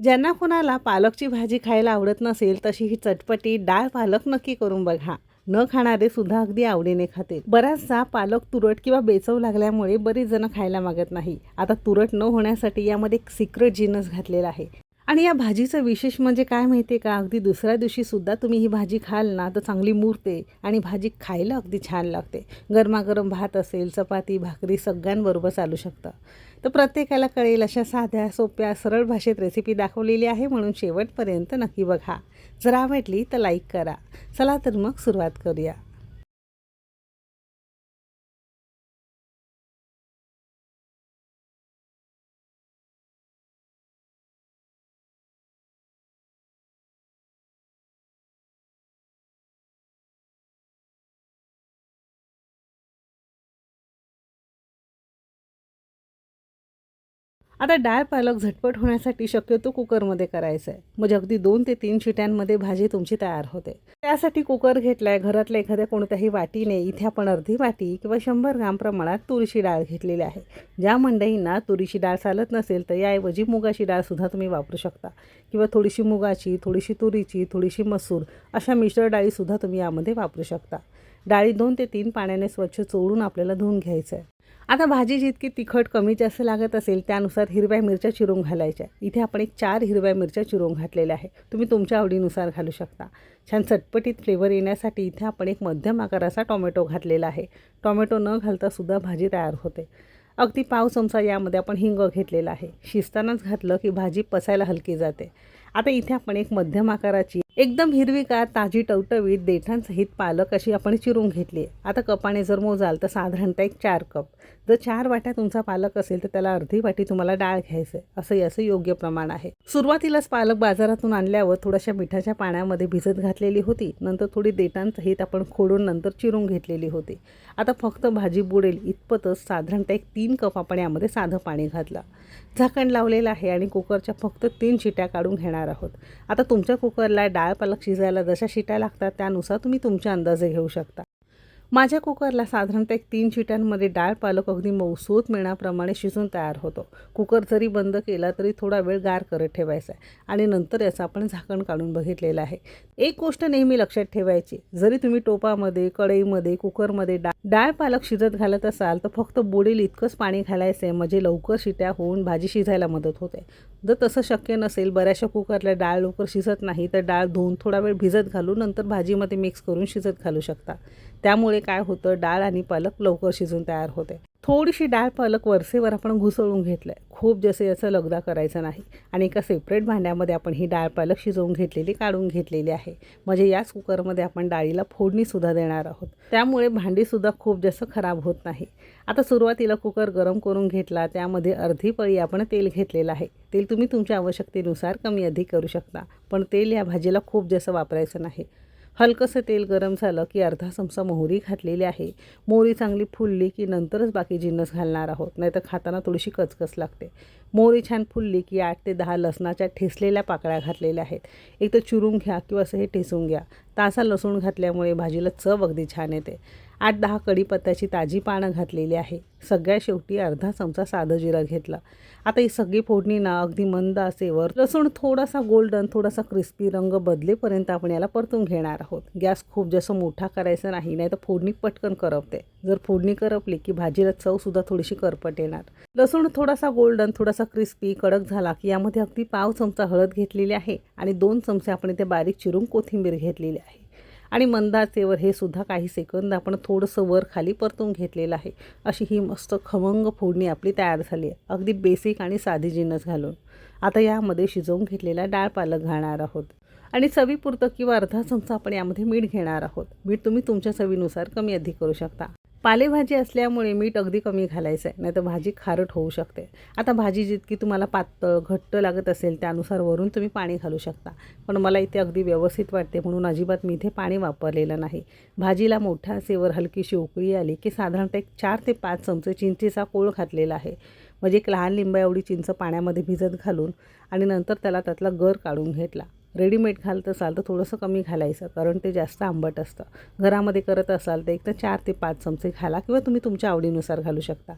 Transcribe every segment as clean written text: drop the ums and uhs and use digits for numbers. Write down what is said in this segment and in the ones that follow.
ज्यांना कोणाला पालकची भाजी खायला आवडत नसेल तशी ही चटपटी डाळ पालक नक्की करून बघा. न खाणारे सुद्धा अगदी आवडीने खातील. बऱ्याचदा पालक तुरट किंवा बेचव लागल्यामुळे बरीच जण खायला मागत नाही. आता तुरट न होण्यासाठी यामध्ये एक सिक्रेट जिन्नस घातलेला आहे. आणि या भाजीचं विशेष म्हणजे काय माहिती आहे का, अगदी दुसऱ्या दिवशी सुद्धा तुम्ही ही भाजी खाल ना तर चांगली मुरते आणि भाजी खायला अगदी छान लागते. गरमागरम भात असेल, चपाती, भाकरी सगळ्यांबरोबर चालू शकतं. तर प्रत्येकाला कळेल अशा साध्या, सोप्या, सरळ भाषेत रेसिपी दाखवलेली आहे, म्हणून शेवटपर्यंत नक्की बघा. जर आवडली तर लाईक करा. चला तर मग सुरुवात करूया. आता डाळ पालक झटपट होण्यासाठी शक्यतो कुकरमध्ये करायचं आहे. म्हणजे अगदी 2 ते 3 शिट्यांमध्ये भाजी तुमची तयार होते. त्यासाठी कुकर घेतलाय. घरातल्या एखाद्या कोणत्याही वाटीने इथे आपण अर्धी वाटी किंवा 100 ग्राम प्रमाणात तुरीची डाळ घेतलेली आहे. ज्या मंडळींना तुरीची डाळ चालत नसेल तर याऐवजी मुगाची डाळसुद्धा तुम्ही वापरू शकता किंवा थोडीशी मुगाची, थोडीशी तुरीची, थोडीशी मसूर अशा मिश्र डाळीसुद्धा तुम्ही यामध्ये वापरू शकता. डाळी 2 ते 3 पाण्याने स्वच्छ चोळून आपल्याला धुवून घ्यायचं आहे. आता भाजी जितकी तिखट कमी जास्त लागत असेल त्यानुसार हिरव्या मिरच्या चिरून घालायच्या. इथे आपण एक 4 हिरव्या मिरच्या चिरून घातलेल्या आहे. तुम्ही तुमच्या आवडीनुसार घालू शकता. छान चटपटीत फ्लेवर येण्यासाठी इथे आपण एक मध्यम आकाराचा टोमॅटो घातलेला आहे. टोमॅटो न घालता सुद्धा भाजी तयार होते. अगदी पाव चमचा यामध्ये आपण हिंग घेतलेला आहे. शिजतानाच घातलं की भाजी पचायला हलकी जाते. आता इथे आपण एक मध्यम आकाराची एकदम हिरवीगार ताजी टवटवीत देठांसहित पालक अशी आपण चिरून घेतली आहे. आता कपाने जर मोजाल तर साधारणतः एक 4 कप. जर 4 वाट्या तुमचा पालक असेल तर त्याला अर्धी वाटी तुम्हाला डाळ घ्यायचं आहे. असं याचं योग्य प्रमाण आहे. सुरुवातीलाच पालक बाजारातून आणल्यावर थोड्याशा मिठाच्या पाण्यामध्ये भिजत घातलेली होती. नंतर थोडी देठांसहित आपण खोडून नंतर चिरून घेतलेली होती. आता फक्त भाजी बुडेल इतपतच साधारणतः एक 3 कप आपण यामध्ये साधं पाणी घातलं. झाकण लावलेलं आहे आणि कुकरच्या फक्त 3 शिट्या काढून घेणार आहोत. आता तुमच्या कुकरला डाळ पालक शिजायला जशा शिट्या लागतात त्यानुसार तुम्ही तुमच्या अंदाजे घेऊ शकता. माझ्या कुकरला साधारणतः एक 3 शिट्यांमध्ये डाळ पालक अगदी मऊसूत मिळण्याप्रमाणे शिजून तयार होतो. कुकर जरी बंद केला तरी थोडा वेळ गार करत ठेवायचा आहे आणि नंतर याचं आपण झाकण काढून बघितलेलं आहे. एक गोष्ट नेहमी लक्षात ठेवायची, जरी तुम्ही टोपामध्ये, कढईमध्ये, कुकरमध्ये डाळ पालक शिजत घालत असाल तर फक्त बुडेल इतकंच पाणी घालायचं आहे, म्हणजे लवकर शिट्या होऊन भाजी शिजायला मदत होते. जर तसं शक्य नसेल, बऱ्याचशा कुकरला डाळ लवकर शिजत नाही, तर डाळ धुवून थोडा वेळ भिजत घालून नंतर भाजीमध्ये मिक्स करून शिजत घालू शकता. त्यामुळे काय होतं, डाळ आणि पालक लवकर शिजून तयार होते. थोडीशी डाळ पालक वरचेवर आपण घुसळून घेतलं आहे. खूप जसं याचं लगदा करायचं नाही. आणि एका सेपरेट भांड्यामध्ये आपण ही डाळ पालक शिजवून घेतलेली काढून घेतलेली आहे. म्हणजे याच कुकरमध्ये आपण डाळीला फोडणीसुद्धा देणार आहोत. त्यामुळे भांडीसुद्धा खूप जास्त खराब होत नाही. आता सुरुवातीला कुकर गरम करून घेतला. त्यामध्ये अर्धी पळी आपण तेल घेतलेलं आहे. तेल तुम्ही तुमच्या आवश्यकतेनुसार कमी अधिक करू शकता, पण तेल या भाजीला खूप जास्त वापरायचं नाही. हलकंसं तेल गरम झालं की अर्धा चमचा मोहरी घातलेली आहे. मोहरी चांगली फुलली की नंतरच बाकी जिन्नस घालणार आहोत, नाहीतर खाताना थोडीशी कचकच लागते. मोहरी छान फुलली की 8 ते 10 लसणाच्या ठेचलेल्या पाकळ्या घातलेल्या आहेत. एक तर चिरून घ्या किंवा असं हे ठेचून घ्या. ताजा लसूण घातल्यामुळे भाजीला चव अगदी छान येते. 8-10 कढीपत्त्याची ताजी पानं घातलेली आहे. सगळ्या शेवटी अर्धा चमचा साधं जिरं घेतलं. आता ही सगळी फोडणी ना अगदी मंद आचेवर लसूण थोडासा गोल्डन, थोडासा क्रिस्पी रंग बदलेपर्यंत आपण याला परतून घेणार आहोत. गॅस खूप जास्त मोठा करायचा नाही, नाही तर फोडणी पटकन करपते. जर फोडणी करपली की भाजीला चवसुद्धा थोडीशी करपट येणार. लसूण थोडासा गोल्डन, थोडासा क्रिस्पी कडक झाला की यामध्ये अगदी पाव चमचा हळद घेतलेली आहे आणि 2 चमचे आपण इथे बारीक चिरून कोथिंबीर घेतलेली आहे. आणि मंद आचेवर हे सुद्धा काही सेकंद आपण थोडंसं वर खाली परतून घेतलेलं आहे. अशी ही मस्त खमंग फोडणी आपली तयार झाली आहे, अगदी बेसिक आणि साधी जिन्नस घालून. आता यामध्ये शिजवून घेतलेला डाळ पालक घालणार आहोत आणि चवीपुरतं किंवा अर्धा चमचा आपण यामध्ये मीठ घेणार आहोत. मीठ तुम्ही तुमच्या चवीनुसार कमी अधिक करू शकता. पालेभाजी असल्यामुळे मीठ अगदी कमी घालायचं आहे, नाहीतर भाजी खारट होऊ शकते. आता भाजी जितकी तुम्हाला पातळ घट्ट लागत असेल त्यानुसार वरून तुम्ही पाणी घालू शकता, पण मला इथे अगदी व्यवस्थित वाटते म्हणून अजिबात मी इथे पाणी वापरलेलं नाही. भाजीला मोठ्या आचेवर हलकीशी उकळी आली की साधारणतः एक 4 ते 5 चमचे चिंचेचा कोळ घातलेला आहे. म्हणजे एक लहान लिंबा एवढी चिंच पाण्यामध्ये भिजत घालून आणि नंतर त्यातला गर काढून घेतला. रेडीमेड घालत असाल तर थोडंसं कमी घालायचं, कारण ते जास्त आंबट असतं. घरामध्ये करत असाल तर एक तर 4 ते 5 चमचे घाला किंवा तुम्ही तुमच्या आवडीनुसार घालू शकता.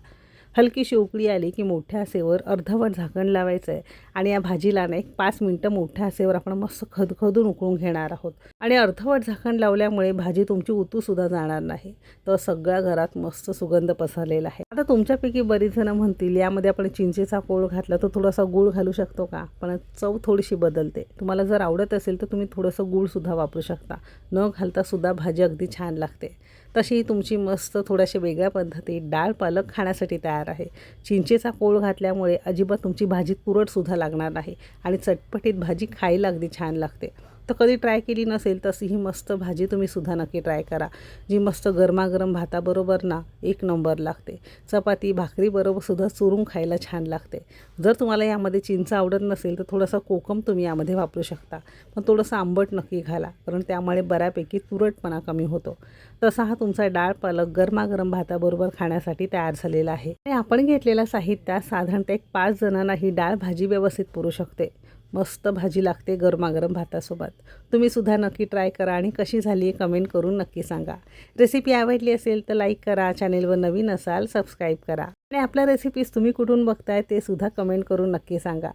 हलकीशी उकळी आली की मोठ्या आचेवर अर्धवट झाकण लावायचं आहे आणि या भाजीला ना एक 5 मिनटं मोठ्या आचेवर आपण मस्त खदखदून उकळून घेणार आहोत. आणि अर्धवट झाकण लावल्यामुळे भाजी तुमची उतूसुद्धा जाणार नाही. तर सगळ्या घरात मस्त सुगंध पसरलेला आहे. आता तुमच्यापैकी बरीच जणं म्हणतील यामध्ये आपण चिंचेचा कोळ घातला तर थोडासा गूळ घालू शकतो का? पण चव थोडीशी बदलते. तुम्हाला जर आवडत असेल तर तुम्ही थोडंसं गूळसुद्धा वापरू शकता. न घालतासुद्धा भाजी अगदी छान लागते. तशी तुमची मस्त थोड्याशा वेगळ्या पद्धतीत डाळ पालक खाण्यासाठी तयार आहे. चिंचेचा कोळ घातल्यामुळे अजिबात तुमची भाजी तुरटसुद्धा लागणार नाही आणि चटपटीत भाजी खायला अगदी छान लागते. तर कधी ट्राय केली नसेल तशी ही मस्त भाजी तुम्ही सुद्धा नक्की ट्राय करा. जी मस्त गरमागरम भाताबरोबर ना एक नंबर लागते. चपाती भाकरीबरोबर सुद्धा चुरून खायला छान लागते. जर तुम्हाला यामध्ये चिंच आवडत नसेल तर थोडासा कोकम तुम्ही यामध्ये वापरू शकता. पण थोडंसं आंबट नक्की घाला, कारण त्यामुळे बऱ्यापैकी तुरटपणा कमी होतो. तसा हा तुमचा डाळ पालक गरमागरम भाताबरोबर खाण्यासाठी तयार झालेला आहे. आणि आपण घेतलेल्या साहित्यात साधारणतः एक 5 जणांना ही डाळ भाजी व्यवस्थित पुरू शकते. मस्त भाजी लागते गरमागरम भातासोबत. तुम्ही सुद्धा नक्की ट्राय करा आणि कशी झाली आहे कमेंट करून नक्की सांगा. रेसिपी आवडली असेल तर लाईक करा, चॅनेलवर नवीन असाल सबस्क्राईब करा आणि आपल्या रेसिपीज तुम्ही कुठून बघताय ते सुद्धा कमेंट करून नक्की सांगा.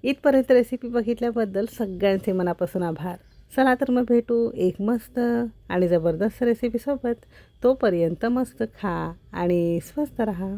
इथपर्यंत रेसिपी बघितल्याबद्दल सगळ्यांचे मनापासून आभार. चला तर मग भेटू एक मस्त आणि जबरदस्त रेसिपीसोबत. तोपर्यंत मस्त खा आणि स्वस्त राहा.